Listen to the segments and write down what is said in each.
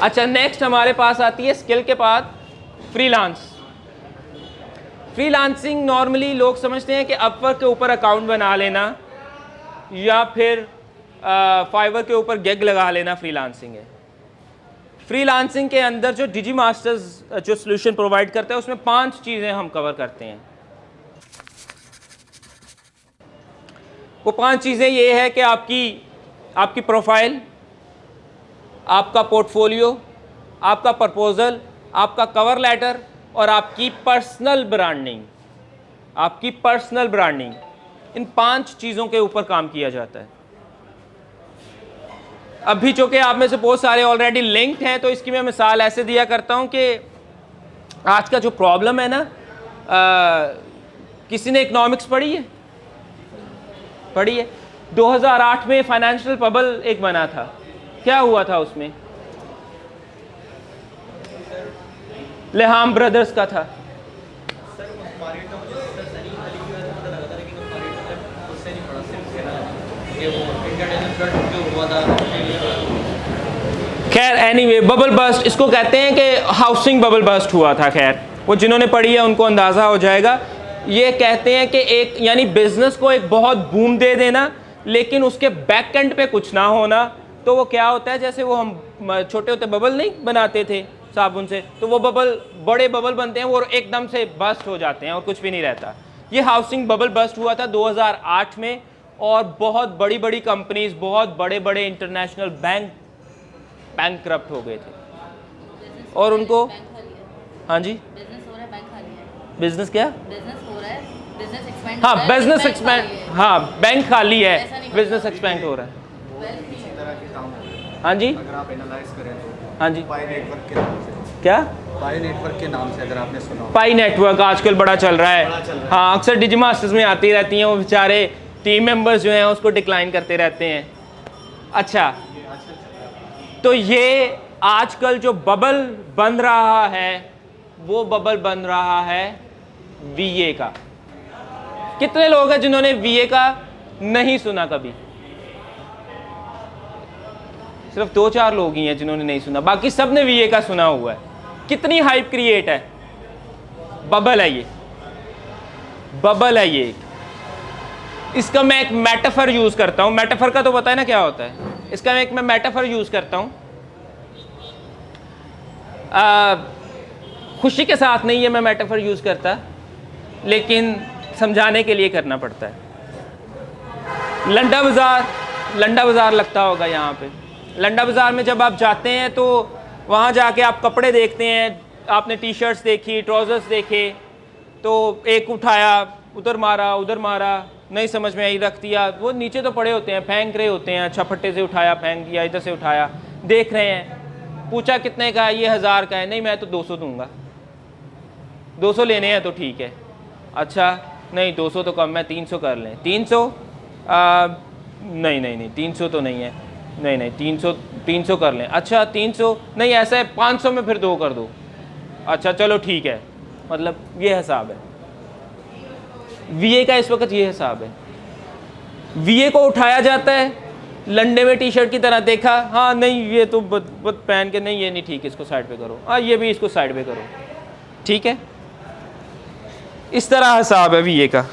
अच्छा, नेक्स्ट हमारे पास आती है स्किल के बाद फ्रीलांस। फ्रीलांसिंग नॉर्मली लोग समझते हैं कि अपवर्क के ऊपर अकाउंट बना लेना या फिर फाइवर के ऊपर गिग लगा लेना फ्रीलांसिंग है। फ्रीलांसिंग के अंदर जो डिजी मास्टर्स जो सोल्यूशन प्रोवाइड करता है उसमें 5 चीज़ें हम कवर करते हैं। वो 5 चीज़ें ये है कि आपकी प्रोफाइल, आपका पोर्टफोलियो, आपका प्रपोजल, आपका कवर लेटर और आपकी पर्सनल ब्रांडिंग। आपकी पर्सनल ब्रांडिंग, इन 5 चीज़ों के ऊपर काम किया जाता है। अभी चूँकि आप में से बहुत सारे ऑलरेडी लिंक्ड हैं तो इसकी मैं मिसाल ऐसे दिया करता हूँ कि आज का जो प्रॉब्लम है ना, किसी ने इकोनॉमिक्स पढ़ी है? 2008 में फाइनेंशियल बबल एक बना था। क्या हुआ था उसमें? लेहाम ब्रदर्स का था। खैर एनीवे, बबल बस्ट इसको कहते हैं कि हाउसिंग बबल बस्ट हुआ था। खैर वो जिन्होंने पढ़ी है उनको अंदाज़ा हो जाएगा। ये कहते हैं कि एक यानी बिजनेस को एक बहुत बूम दे देना लेकिन उसके बैक एंड पे कुछ ना होना। तो वो क्या होता है, जैसे वो हम छोटे होते बबल नहीं बनाते थे साबुन से, तो वो बबल बड़े बबल बनते हैं, वो एकदम से बस्ट हो जाते हैं और कुछ भी नहीं रहता। ये हाउसिंग बबल बस्ट हुआ था 2008 में और बहुत बड़ी बड़ी कंपनीज, बहुत बड़े बड़े इंटरनेशनल बैंकक्रप्ट हो गए थे और उनको, हाँ जी, बिजनेस क्या, हाँ बिजनेस एक्सपेंड, हाँ बैंक खाली है, बिजनेस एक्सपेंड हो रहा है। हाँ जी, अगर आप एनालाइज करें तो हाँ जी, पाई नेटवर्क के नाम से, क्या पाई नेटवर्क के नाम से अगर आपने सुना हो, पाई नेटवर्क आजकल बड़ा चल रहा है। हाँ, अक्सर डिजी मास्टर्स में आती रहती हैं वो बेचारे टीम मेंबर्स जो हैं उसको डिक्लाइन करते रहते हैं। अच्छा, तो ये आजकल जो बबल बन रहा है वो बबल बन रहा है वीए का। कितने लोग हैं जिन्होंने वीए का नहीं सुना कभी? सिर्फ 2-4 लोग ही हैं जिन्होंने नहीं सुना, बाकी सब ने वीए का सुना हुआ है। कितनी हाइप क्रिएट है, बबल है ये, बबल है ये। इसका मैं एक मेटाफर यूज करता हूं। मेटाफर का तो पता है ना क्या होता है। इसका मैं मेटाफर यूज करता हूं, खुशी के साथ नहीं है मैं मेटाफर यूज करता, लेकिन समझाने के लिए करना पड़ता है। लंडा बाजार लगता होगा यहाँ पे। लंडा बाजार में जब आप जाते हैं तो वहाँ जाके आप कपड़े देखते हैं, आपने टी शर्ट्स देखी, ट्राउजर्स देखे, तो एक उठाया, उधर मारा, नहीं समझ में आई, रख दिया। वो नीचे तो पड़े होते हैं, फेंक रहे होते हैं, अच्छा फट्टे से उठाया, फेंक दिया, इधर से उठाया, देख रहे हैं। पूछा कितने का है? ये 1000 का है। नहीं, मैं तो 200 दूंगा। 200 लेने हैं तो ठीक है। अच्छा नहीं, 200 तो कम है, 300 कर लें। 300? नहीं 300 तो नहीं है। नहीं 300 कर लें। अच्छा 300 नहीं, ऐसा है 500 में फिर 2 कर दो। अच्छा चलो ठीक है। मतलब ये हिसाब है वीए का। इस वक्त ये हिसाब है। वीए को उठाया जाता है, लंडे में टी शर्ट की तरह देखा, हाँ नहीं ये तो बद पहन के, नहीं ये नहीं ठीक, इसको साइड पे करो, हाँ ये भी इसको साइड पे करो, ठीक है। इस तरह हिसाब है वीए का।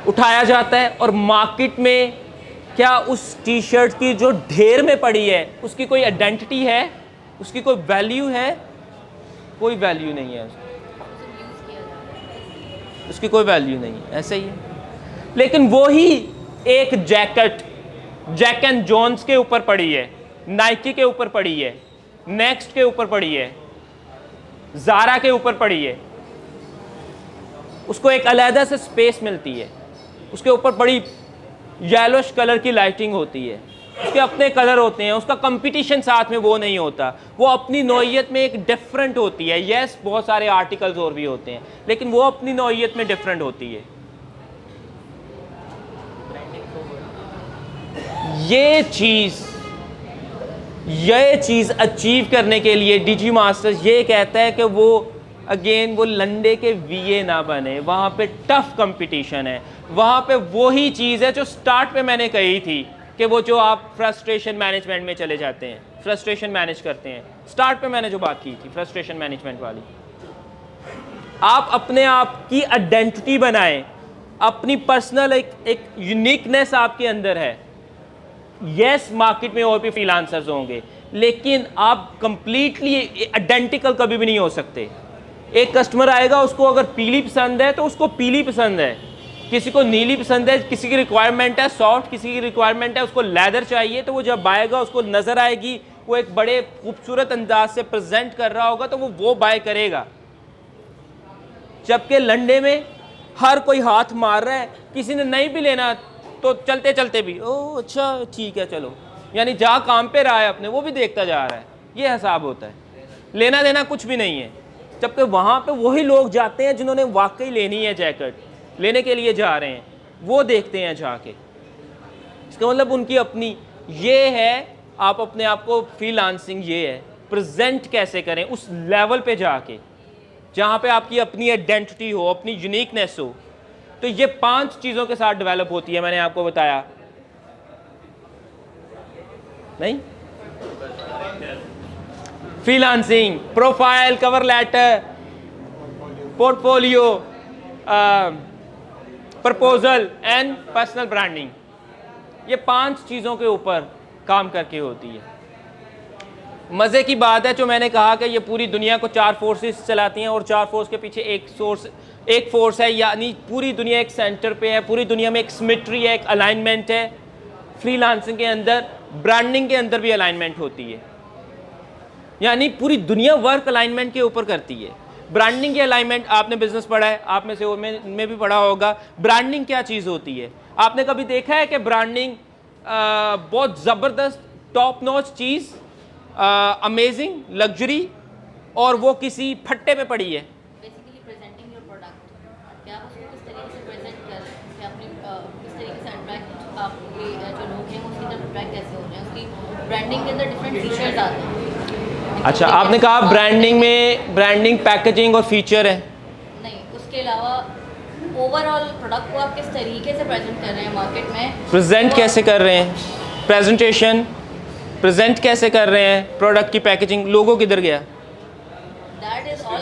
उठाया जाता है और मार्केट में क्या उस टी शर्ट की जो ढेर में पड़ी है उसकी कोई आइडेंटिटी है, उसकी कोई वैल्यू है? कोई वैल्यू नहीं है उसकी कोई वैल्यू नहीं है। ऐसे ही है। लेकिन वो ही एक जैकेट जैक एंड जोन्स के ऊपर पड़ी है, नाइकी के ऊपर पड़ी है, नेक्स्ट के ऊपर पड़ी है, ज़ारा के ऊपर पड़ी है, उसको एक अलहदा से स्पेस मिलती है, उसके ऊपर बड़ी येलोश कलर की लाइटिंग होती है, उसके अपने कलर होते हैं, उसका कंपटीशन साथ में वो नहीं होता, वो अपनी नौइयत में एक डिफरेंट होती है। यस, बहुत सारे आर्टिकल्स और भी होते हैं लेकिन वो अपनी नौइयत में डिफरेंट होती है। ये चीज़ अचीव करने के लिए डिजी मास्टर्स ये कहता है कि वो अगेन वो लंडे के वीए ना बने। वहाँ पे टफ कंपटीशन है, वहाँ पे वही चीज़ है जो स्टार्ट पे मैंने कही थी कि वो जो आप फ्रस्ट्रेशन मैनेजमेंट में चले जाते हैं, फ्रस्ट्रेशन मैनेज करते हैं। स्टार्ट पे मैंने जो बात की थी फ्रस्ट्रेशन मैनेजमेंट वाली, आप अपने आप की आइडेंटिटी बनाएं, अपनी पर्सनल एक यूनिकनेस आपके अंदर है। यस, मार्केट में और भी फ्रीलांसर्स होंगे, लेकिन आप कंप्लीटली आइडेंटिकल कभी भी नहीं हो सकते। एक कस्टमर आएगा, उसको अगर पीली पसंद है तो उसको पीली पसंद है, किसी को नीली पसंद है, किसी की रिक्वायरमेंट है सॉफ्ट, किसी की रिक्वायरमेंट है उसको लेदर चाहिए, तो वो जब आएगा उसको नज़र आएगी वो एक बड़े खूबसूरत अंदाज से प्रेजेंट कर रहा होगा तो वो बाय करेगा। जबकि लंडे में हर कोई हाथ मार रहा है, किसी ने नहीं भी लेना तो चलते चलते भी ओह अच्छा ठीक है चलो, यानी जहाँ काम पे रहा है अपने वो भी देखता जा रहा है, ये हिसाब होता है, लेना देना कुछ भी नहीं है। जबकि वहाँ पे वही लोग जाते हैं जिन्होंने वाकई लेनी है, जैकेट लेने के लिए जा रहे हैं, वो देखते हैं जाके। इसका मतलब उनकी अपनी ये है, आप अपने आप को फ्रीलांसिंग ये है, प्रेजेंट कैसे करें उस लेवल पे जाके जहाँ पे आपकी अपनी आइडेंटिटी हो, अपनी यूनिकनेस हो। तो ये 5 चीज़ों के साथ डेवलप होती है, मैंने आपको बताया नहीं? Freelancing, profile, cover letter, portfolio, proposal and personal branding, ये 5 चीज़ों के ऊपर काम करके होती है। मज़े की बात है जो मैंने कहा कि ये पूरी दुनिया को 4 फोर्सेस चलाती हैं और 4 फोर्स के पीछे एक फोर्स है, यानी पूरी दुनिया एक सेंटर पे है, पूरी दुनिया में एक सिमेट्री है, एक अलाइनमेंट है। फ्रीलांसिंग के अंदर, ब्रांडिंग के अंदर भी अलाइनमेंट होती है, यानी पूरी दुनिया वर्क अलाइनमेंट के ऊपर करती है। ब्रांडिंग की अलाइनमेंट, आपने बिजनेस पढ़ा है, आप में से में भी पढ़ा होगा, ब्रांडिंग क्या चीज़ होती है। आपने कभी देखा है कि ब्रांडिंग बहुत ज़बरदस्त टॉप नॉच चीज़, अमेजिंग लग्जरी, और वो किसी फट्टे पे पड़ी है? बेसिकली प्रेजेंटिंग योर प्रोडक्ट, क्या आप उसको किस तरीके से प्रेजेंट कर रहे हैं, कि आपने किस तरीके से अट्रैक्ट, आपके जो लोग हैं उसकी तरफ अट्रैक्ट कैसे हो रहे हैं, उसकी ब्रांडिंग के अंदर डिफरेंट फीचर्स आते हैं। अच्छा, आपने कहा ब्रांडिंग में ब्रांडिंग, पैकेजिंग और फीचर है। नहीं, उसके अलावा ओवरऑल प्रोडक्ट को आप किस तरीके से प्रेजेंट कर रहे हैं मार्केट में, प्रेजेंट कैसे कर रहे हैं, प्रेजेंटेशन, प्रेजेंट कैसे कर रहे हैं, प्रोडक्ट की पैकेजिंग, लोगो किधर गया, दैट इज ऑल,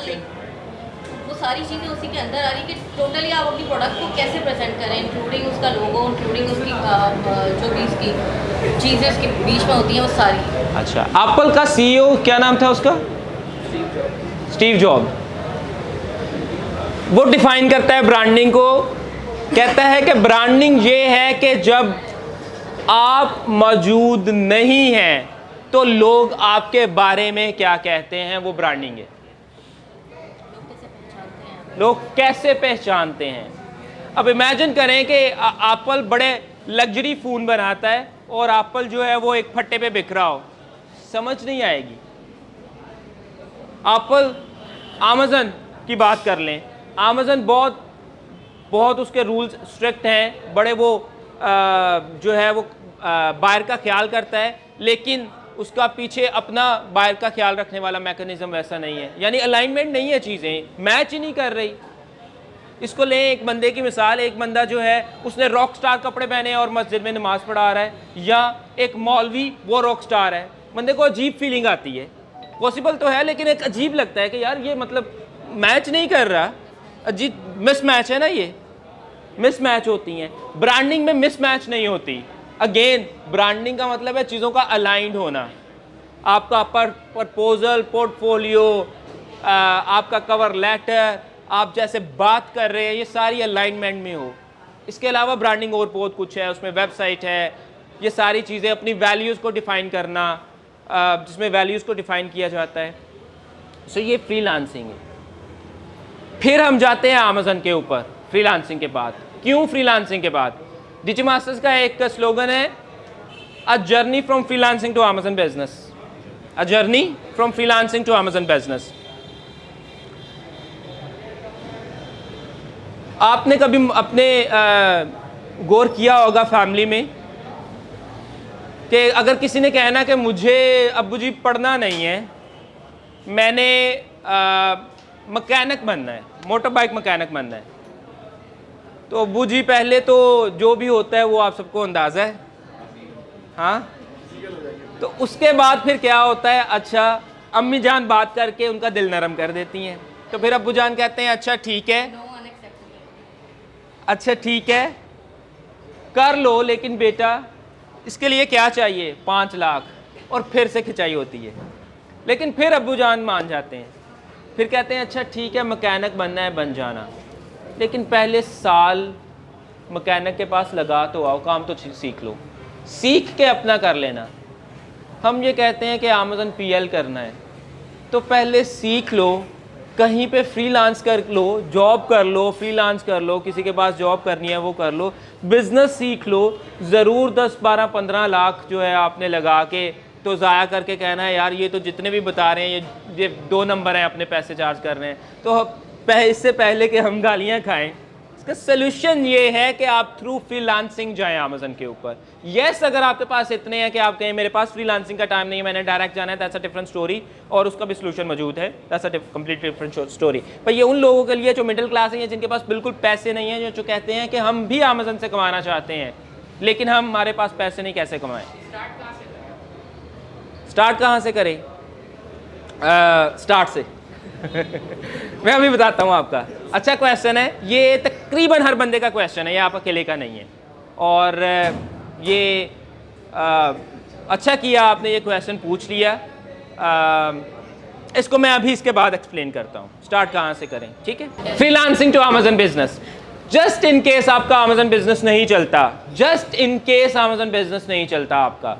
वो सारी चीज़ें उसी के अंदर आ रही कि टोटली आप अपनी प्रोडक्ट को कैसे प्रेजेंट करें, इंक्लूडिंग उसका लोगो, इंक्लूडिंग उसकी जो भी उसकी चीज़ें उसके बीच में होती हैं वो सारी। अच्छा, एप्पल का सीईओ क्या नाम था उसका? Steve job. वो डिफाइन करता है ब्रांडिंग को, कहता है कि ब्रांडिंग ये है कि जब आप मौजूद नहीं हैं तो लोग आपके बारे में क्या कहते हैं, वो ब्रांडिंग है। लोग कैसे पहचानते हैं? अब इमेजिन करें कि एप्पल बड़े लग्जरी फ़ोन बनाता है और एप्पल जो है वो एक फट्टे पे बिक रहा हो, समझ नहीं आएगी। एप्पल, अमेज़न की बात कर लें, अमेज़न बहुत उसके रूल्स स्ट्रिक्ट हैं, बड़े वो जो है वो बायर का ख्याल करता है, लेकिन उसका पीछे अपना बायर का ख्याल रखने वाला मैकेनिज्म वैसा नहीं है, यानी अलाइनमेंट नहीं है, चीज़ें मैच ही नहीं कर रही। इसको लें एक बंदे की मिसाल, एक बंदा जो है उसने रॉक स्टार कपड़े पहने और मस्जिद में नमाज़ पढ़ा रहा है, या एक मौलवी वो रॉक स्टार है, बंदे को अजीब फीलिंग आती है। पॉसिबल तो है लेकिन एक अजीब लगता है कि यार ये मतलब मैच नहीं कर रहा, अजीब मिसमैच है ना, ये मिसमैच होती हैं। ब्रांडिंग में मिसमैच नहीं होती। अगेन, ब्रांडिंग का मतलब है चीज़ों का अलाइंड होना, आपका प्रपोजल, पोर्टफोलियो, आपका कवर लेटर, आप जैसे बात कर रहे हैं, ये सारी अलाइनमेंट में हो। इसके अलावा ब्रांडिंग और बहुत कुछ है, उसमें वेबसाइट है, ये सारी चीज़ें, अपनी वैल्यूज़ को डिफ़ाइन करना, जिसमें वैल्यूज़ को डिफ़ाइन किया जाता है। सो ये फ्रीलांसिंग है। फिर हम जाते हैं अमेज़न के ऊपर फ्रीलांसिंग के बाद। क्यों फ्रीलांसिंग के बाद? डिजिमास्टर्स का एक स्लोगन है, a journey from freelancing to Amazon business, a journey from freelancing to Amazon business. आपने कभी अपने गौर किया होगा फैमिली में कि अगर किसी ने कहना कि मुझे अब्बू जी पढ़ना नहीं है, मैंने मैकेनिक बनना है, मोटर बाइक मैकेनिक बनना है, तो अब्बू जी पहले तो जो भी होता है वो आप सबको अंदाज़ा है, हाँ, तो उसके बाद फिर क्या होता है, अच्छा अम्मी जान बात करके उनका दिल नरम कर देती हैं, तो फिर अब्बू जान कहते हैं अच्छा ठीक है, नो अनएक्सेप्टेबल। अच्छा ठीक है कर लो, लेकिन बेटा इसके लिए क्या चाहिए, 5 लाख, और फिर से खिंचाई होती है। लेकिन फिर अब्बू जान मान जाते हैं, फिर कहते हैं अच्छा ठीक है मैकेनिक बनना है बन जाना, लेकिन पहले साल मैकेनिक के पास लगा तो आओ, काम तो सीख लो, सीख के अपना कर लेना। हम ये कहते हैं कि अमेज़न पीएल करना है, तो पहले सीख लो, कहीं पे फ्रीलांस कर लो, जॉब कर लो, फ्रीलांस कर लो, किसी के पास जॉब करनी है वो कर लो, बिज़नेस सीख लो। ज़रूर 10, 12, 15 लाख जो है आपने लगा के तो ज़ाया करके कहना है यार ये तो जितने भी बता रहे हैं ये 2 नंबर हैं, अपने पैसे चार्ज कर रहे हैं, तो इससे पहले कि हम गालियाँ खाएँ, इसका सोल्यूशन ये है कि आप थ्रू फ्रीलांसिंग जाएं अमेज़न के ऊपर। यस, अगर आपके पास इतने हैं कि आप कहें मेरे पास फ्रीलांसिंग का टाइम नहीं है, मैंने डायरेक्ट जाना है, दैट्स अ डिफरेंट स्टोरी, और उसका भी सोल्यूशन मौजूद है, that's a complete different story. पर ये उन लोगों के लिए जो मिडिल क्लास है, जिनके पास बिल्कुल पैसे नहीं हैं, जो कहते हैं कि हम भी अमेज़न से कमाना चाहते हैं लेकिन हमारे पास पैसे नहीं, कैसे कमाएं, स्टार्ट कहाँ से करें? स्टार्ट से मैं अभी बताता हूँ आपका। अच्छा क्वेश्चन है ये, तकरीबन हर बंदे का क्वेश्चन है, ये आप अकेले का नहीं है, और ये अच्छा किया आपने ये क्वेश्चन पूछ लिया। इसको मैं अभी इसके बाद एक्सप्लेन करता हूँ, स्टार्ट कहाँ से करें, ठीक है। Freelancing to Amazon business, just in case आपका अमेज़न बिजनेस नहीं चलता, just in case Amazon business नहीं चलता आपका,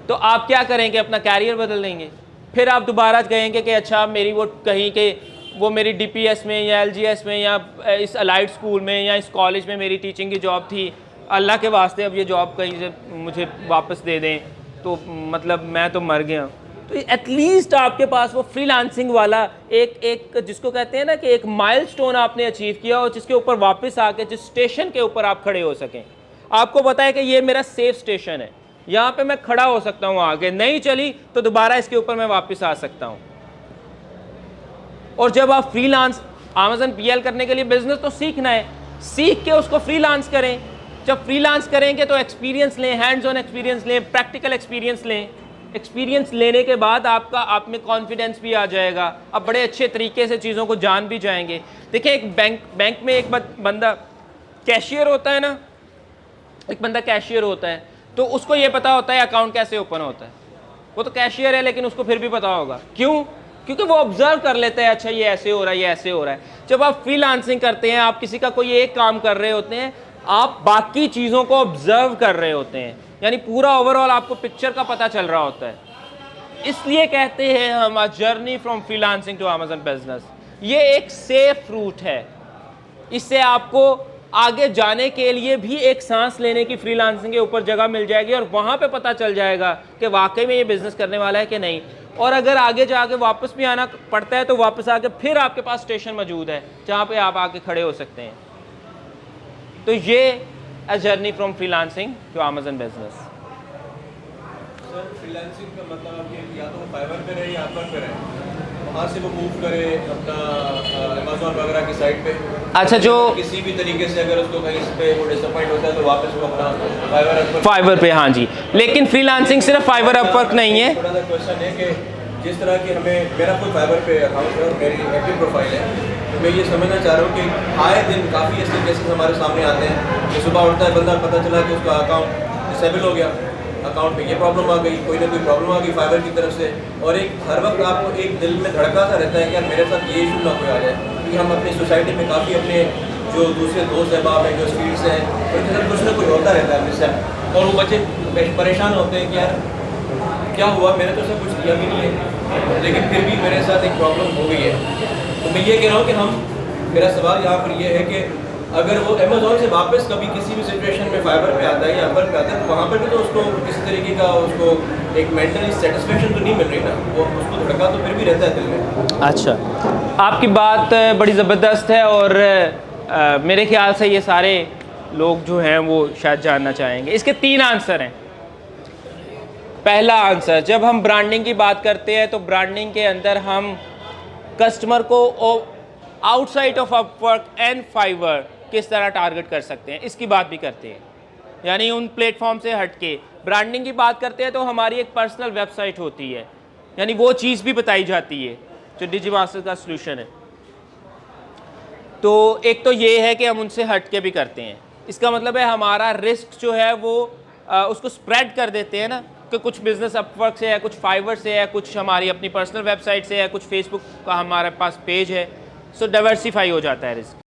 तो आप क्या करेंगे, अपना कैरियर बदल देंगे। फिर आप दोबारा कहेंगे कि अच्छा मेरी वो कहीं के वो मेरी DPS में या LGS में या इस अलाइड स्कूल में या इस कॉलेज में मेरी टीचिंग की जॉब थी, अल्लाह के वास्ते अब ये जॉब कहीं से मुझे वापस दे दें, तो मतलब मैं तो मर गया। तो एटलीस्ट आपके पास वो फ्रीलांसिंग वाला एक जिसको कहते हैं ना कि एक माइलस्टोन आपने अचीव किया और जिसके ऊपर वापस आके जिस स्टेशन के ऊपर आप खड़े हो सकें, आपको पता है कि ये मेरा सेफ स्टेशन है, यहाँ पे मैं खड़ा हो सकता हूँ, आगे नहीं चली तो दोबारा इसके ऊपर मैं वापस आ सकता हूँ। और जब आप फ्रीलांस अमेज़न पीएल करने के लिए बिजनेस तो सीखना है, सीख के उसको फ्रीलांस करें। जब फ्रीलांस करेंगे तो एक्सपीरियंस लें, हैंड्स ऑन एक्सपीरियंस लें, प्रैक्टिकल एक्सपीरियंस लें। एक्सपीरियंस लेने के बाद आप में कॉन्फिडेंस भी आ जाएगा, आप बड़े अच्छे तरीके से चीज़ों को जान भी जाएंगे। देखिए एक बैंक में एक बंदा कैशियर होता है ना, एक बंदा कैशियर होता है, तो उसको ये पता होता है अकाउंट कैसे ओपन होता है, वो तो कैशियर है लेकिन उसको फिर भी पता होगा, क्यों? क्योंकि वो ऑब्जर्व कर लेता है, अच्छा ये ऐसे हो रहा है, ये ऐसे हो रहा है। जब आप फ्रीलांसिंग करते हैं, आप किसी का कोई एक काम कर रहे होते हैं, आप बाकी चीज़ों को ऑब्जर्व कर रहे होते हैं, यानी पूरा ओवरऑल आपको पिक्चर का पता चल रहा होता है। इसलिए कहते हैं हम a journey from freelancing to Amazon business. ये एक सेफ रूट है, इससे आपको आगे जाने के लिए भी एक सांस लेने की फ्रीलांसिंग के ऊपर जगह मिल जाएगी और वहाँ पे पता चल जाएगा कि वाकई में ये बिज़नेस करने वाला है कि नहीं। और अगर आगे जाके वापस भी आना पड़ता है तो वापस आके फिर आपके पास स्टेशन मौजूद है जहाँ पे आप आके खड़े हो सकते हैं। तो ये a journey from freelancing to Amazon business. Sir freelancing का मतलब आप या तो फाइवर पे रहे या अपवर्क पे रहे, वहाँ से वो मूव करे अपना अमेज़न वगैरह की साइट पे। अच्छा, जो किसी भी तरीके से अगर उसको कहीं पे वो डिसअपॉइंट होता है तो वापस वो अपना फाइवर पे, हाँ जी, लेकिन फ्रीलांसिंग सिर्फ फाइवर अपवर्क नहीं है। थोड़ा सा क्वेश्चन है कि जिस तरह की हमें, मेरा कोई फाइवर पे अकाउंट है और मेरी एक्टिव प्रोफाइल है, तो मैं ये समझना चाह रहा हूँ कि आए दिन काफ़ी ऐसे केसेस हमारे सामने आते हैं कि सुबह उठता है बंदा, पता चला कि उसका अकाउंट डिसेबल हो गया, अकाउंट में ये प्रॉब्लम आ गई, कोई ना कोई प्रॉब्लम आ गई फाइबर की तरफ से, और एक हर वक्त आपको एक दिल में धड़का सा रहता है कि यार मेरे साथ ये इशू ना कोई आ जाए। क्योंकि हम अपनी सोसाइटी में काफ़ी अपने जो दूसरे दोस्त अहबाब हैं, जो स्ट्रीट से हैं, उनके साथ कुछ ना कुछ होता रहता है अपने साथ, और वो बच्चे परेशान होते हैं कि यार क्या हुआ, मैंने तो सब कुछ किया भी नहीं है लेकिन फिर भी मेरे साथ एक प्रॉब्लम हो गई है। तो मैं ये कह रहा हूँ कि मेरा सवाल यहाँ पर ये है कि अगर वो अमेज़न से वापस कभी किसी भी सिचुएशन में फाइबर पे आता है या अपवर्क पे आता है, तो वहाँ पर भी तो उसको किसी तरीके का उसको एक मेंटली सेटिस्फेक्शन तो नहीं मिल रही ना, वो उसको धड़का तो फिर भी रहता है दिल में। अच्छा, आपकी बात बड़ी ज़बरदस्त है और मेरे ख्याल से ये सारे लोग जो हैं वो शायद जानना चाहेंगे। इसके 3 आंसर हैं। पहला आंसर, जब हम ब्रांडिंग की बात करते हैं तो ब्रांडिंग के अंदर हम कस्टमर को outside of Upwork and Fiverr किस तरह टारगेट कर सकते हैं, इसकी बात भी करते हैं। यानी उन प्लेटफॉर्म से हट के ब्रांडिंग की बात करते हैं तो हमारी एक पर्सनल वेबसाइट होती है, यानी वो चीज़ भी बताई जाती है जो डिजीमास्टर का सोल्यूशन है। तो एक तो ये है कि हम उनसे हट के भी करते हैं, इसका मतलब है हमारा रिस्क जो है वो उसको स्प्रेड कर देते हैं ना, कि कुछ बिज़नेस अपवर्क से है, कुछ फाइवर से है, कुछ हमारी अपनी पर्सनल वेबसाइट से है, कुछ फेसबुक का हमारे पास पेज है, सो डाइवर्सिफाई हो जाता है रिस्क।